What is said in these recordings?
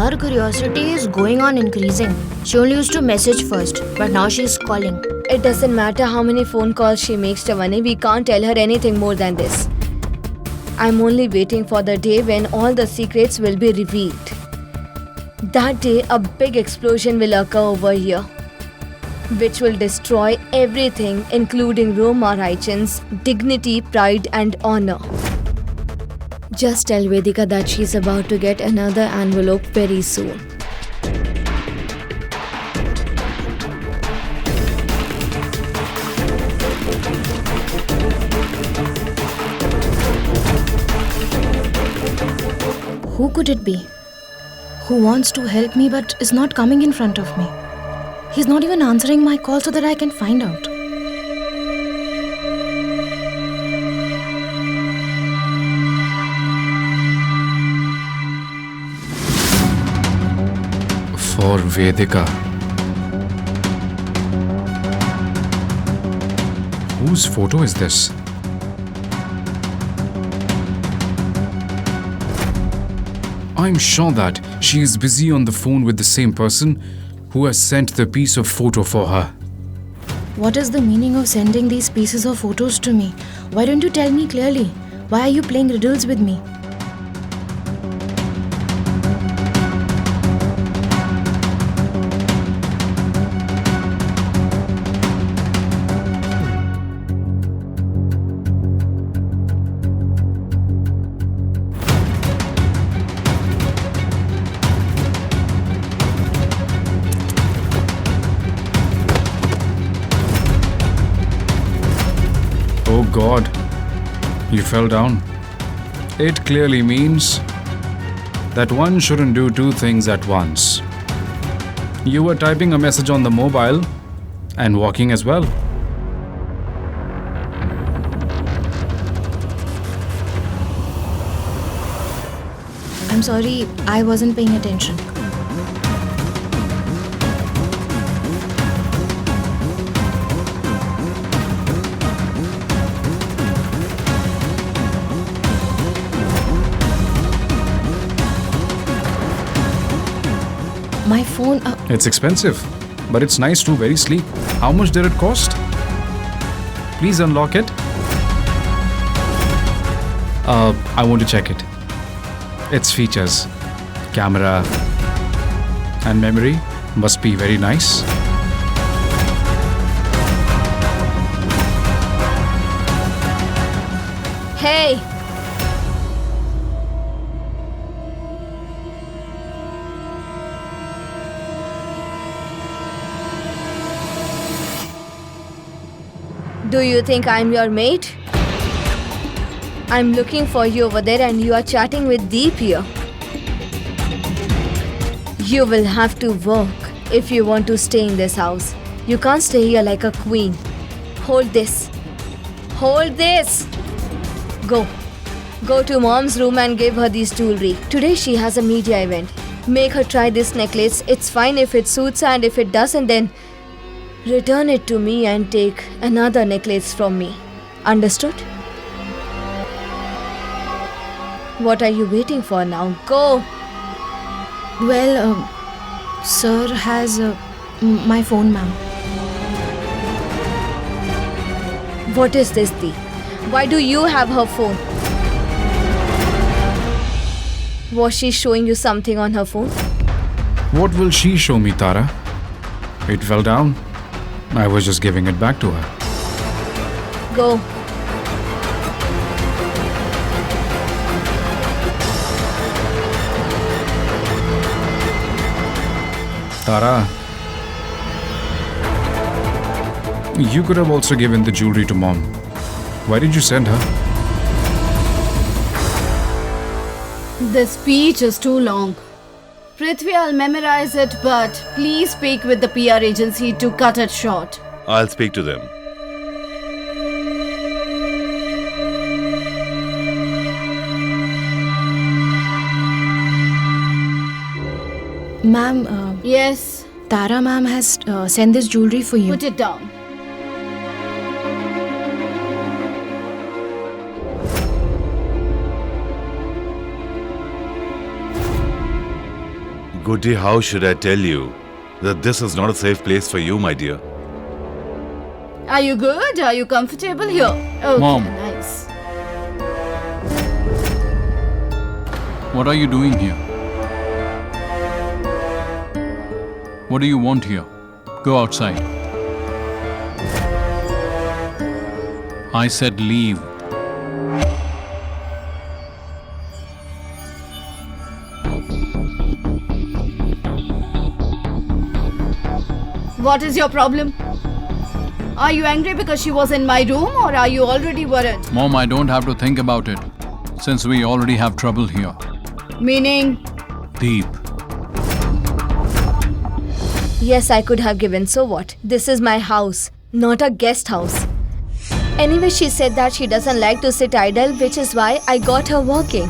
Her curiosity is going on increasing. She only used to message first, but now she's calling. It doesn't matter how many phone calls she makes, Tawani. We can't tell her anything more than this. I'm only waiting for the day when all the secrets will be revealed. That day, a big explosion will occur over here, which will destroy everything, including Roma Raichan's dignity, pride, and honor. Just tell Vedika that she's about to get another envelope very soon. Who could it be? Who wants to help me but is not coming in front of me? He's not even answering my call so that I can find out. For Vedika. Whose photo is this? I'm sure that she is busy on the phone with the same person who has sent the piece of photo for her. What is the meaning of sending these pieces of photos to me? Why don't you tell me clearly? Why are you playing riddles with me? Oh God, you fell down. It clearly means that one shouldn't do two things at once. You were typing a message on the mobile and walking as well. I'm sorry, I wasn't paying attention. My phone. It's expensive, but it's nice too, very sleek. How much did it cost? Please unlock it. I want to check it. Its features, camera and memory must be very nice. Hey! Do you think I'm your mate? I'm looking for you over there and you are chatting with Deep here. You will have to work if you want to stay in this house. You can't stay here like a queen. Hold this. Hold this! Go. Go to mom's room and give her this jewelry. Today she has a media event. Make her try this necklace. It's fine if it suits her, and if it doesn't, then return it to me and take another necklace from me. Understood? What are you waiting for now? Go! Well, sir has my phone, ma'am. What is this, Dee? Why do you have her phone? Was she showing you something on her phone? What will she show me, Tara? It fell down. I was just giving it back to her. Go. Tara, you could have also given the jewelry to Mom. Why did you send her? The speech is too long. Prithvi, I'll memorize it, but please speak with the PR agency to cut it short. I'll speak to them. Ma'am, Yes, Tara ma'am has sent this jewelry for you. put it down. Goody, how should I tell you that this is not a safe place for you, my dear? Are you good? Are you comfortable here? Okay, Mom. nice. What are you doing here? What do you want here? Go outside. I said leave. What is your problem? Are you angry because she was in my room, or are you already worried? Mom, I don't have to think about it, since we already have trouble here. Meaning, Deep. Yes, I could have given. So what? This is my house, not a guest house. Anyway, she said that she doesn't like to sit idle, which is why I got her working.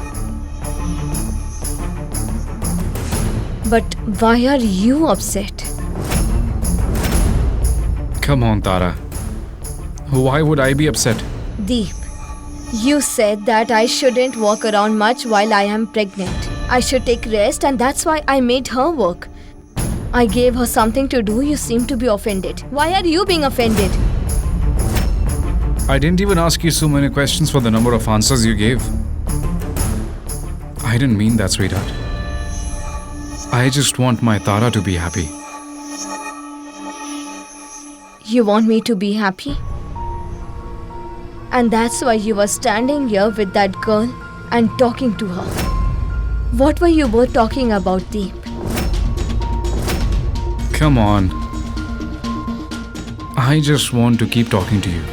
But why are you upset? Come on, Tara. Why would I be upset? Deep, you said that I shouldn't walk around much while I am pregnant. I should take rest, and that's why I made her work. I gave her something to do. You seem to be offended. Why are you being offended? I didn't even ask you so many questions for the number of answers you gave. I didn't mean that, sweetheart. I just want my Tara to be happy. You want me to be happy? And that's why you were standing here with that girl and talking to her. What were you both talking about, Deep? Come on. I just want to keep talking to you.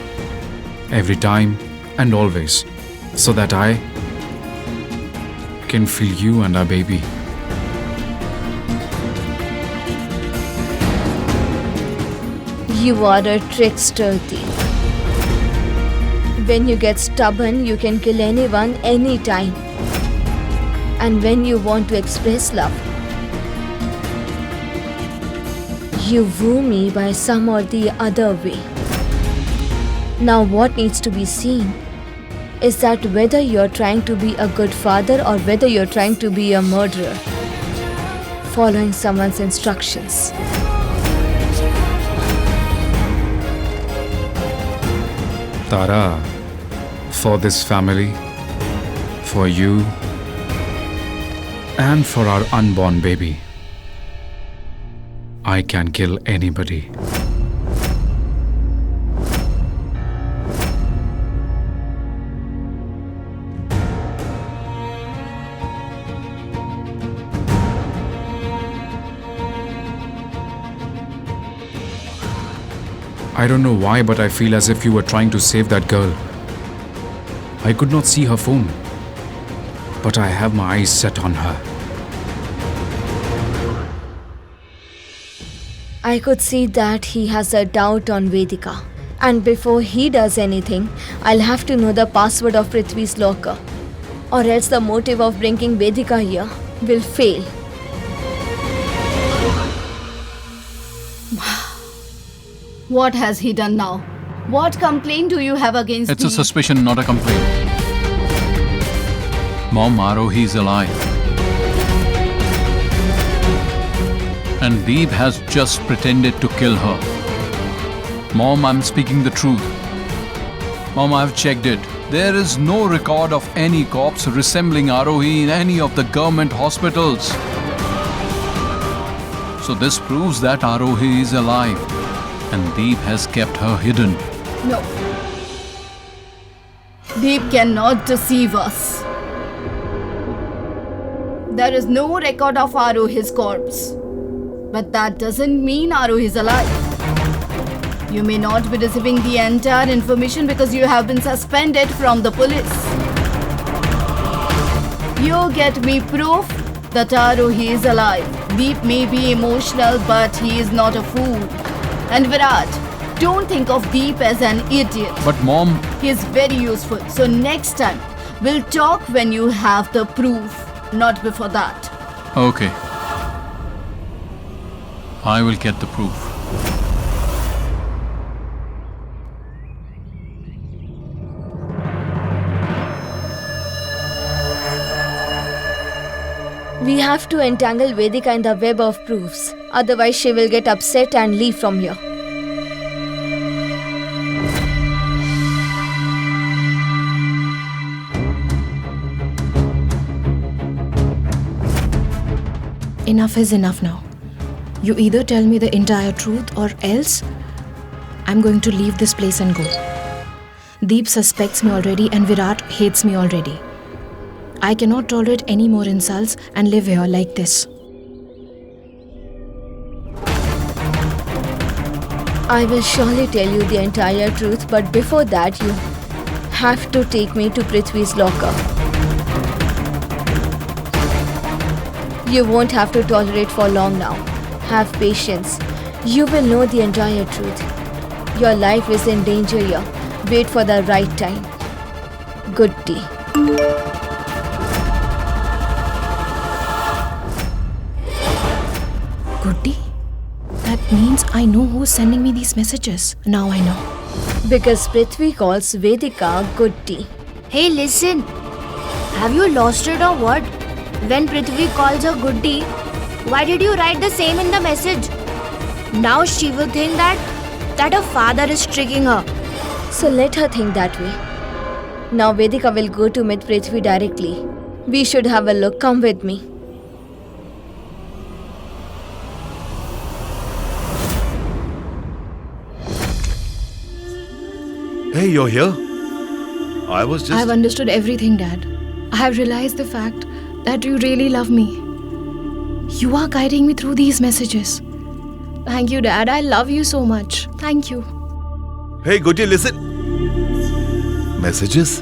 Every time and always. So that I can feel you and our baby. You are a trickster, Deep. When you get stubborn, you can kill anyone, anytime. And when you want to express love, you woo me by some or the other way. Now what needs to be seen is that whether you're trying to be a good father or whether you're trying to be a murderer, following someone's instructions. Tara, for this family, for you, and for our unborn baby, I can kill anybody. I don't know why, but I feel as if you were trying to save that girl. I could not see her phone, but I have my eyes set on her. I could see that he has a doubt on Vedika. And before he does anything, I'll have to know the password of Prithvi's locker. Or else the motive of bringing Vedika here will fail. what has he done now? What complaint do you have against It's a Deep? suspicion, not a complaint. Mom, Arohi is alive. And Deep has just pretended to kill her. Mom, I'm speaking the truth. Mom, I've checked it. There is no record of any corpse resembling Arohi in any of the government hospitals. So this proves that Arohi is alive. And Deep has kept her hidden. No. Deep cannot deceive us. There is no record of Arohi's corpse. But that doesn't mean Arohi is alive. You may not be receiving the entire information because you have been suspended from the police. You get me proof that Arohi is alive. Deep may be emotional, but he is not a fool. And Virat, don't think of Deep as an idiot. But Mom, He is very useful. So next time, we'll talk when you have the proof, not before that. okay. I will get the proof. We have to entangle Vedika in the web of proofs. Otherwise, she will get upset and leave from here. Enough is enough now. You either tell me the entire truth or else I'm going to leave this place and go. Deep suspects me already and Virat hates me already. I cannot tolerate any more insults and live here like this. I will surely tell you the entire truth, but before that, you have to take me to Prithvi's locker. You won't have to tolerate for long now. Have patience. You will know the entire truth. Your life is in danger here. Wait for the right time. Good day. Goody? That means I know who's sending me these messages. Now I know. Because Prithvi calls Vedika Goody. Hey, listen. Have you lost it or what? When Prithvi calls her Goody, why did you write the same in the message? Now she will think that her father is tricking her. So let her think that way. Now Vedika will go to meet Prithvi directly. We should have a look. Come with me. Hey, you're here? I was just... I have understood everything, Dad. I have realized the fact that you really love me. You are guiding me through these messages. Thank you, Dad. I love you so much. Thank you. Hey, Goody, listen. Messages?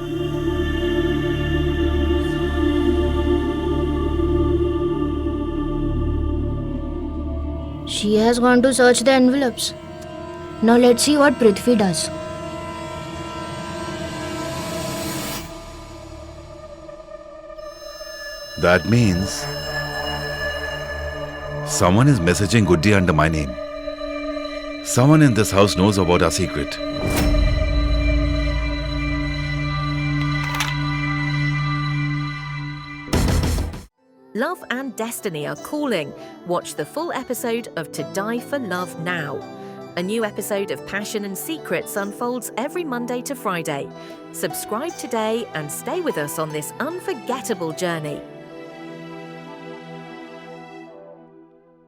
She has gone to search the envelopes. Now let's see what Prithvi does. That means someone is messaging Goody under my name. Someone in this house knows about our secret. Love and Destiny are calling. Watch the full episode of To Die for Love now. A new episode of Passion and Secrets unfolds every Monday to Friday. Subscribe today and stay with us on this unforgettable journey.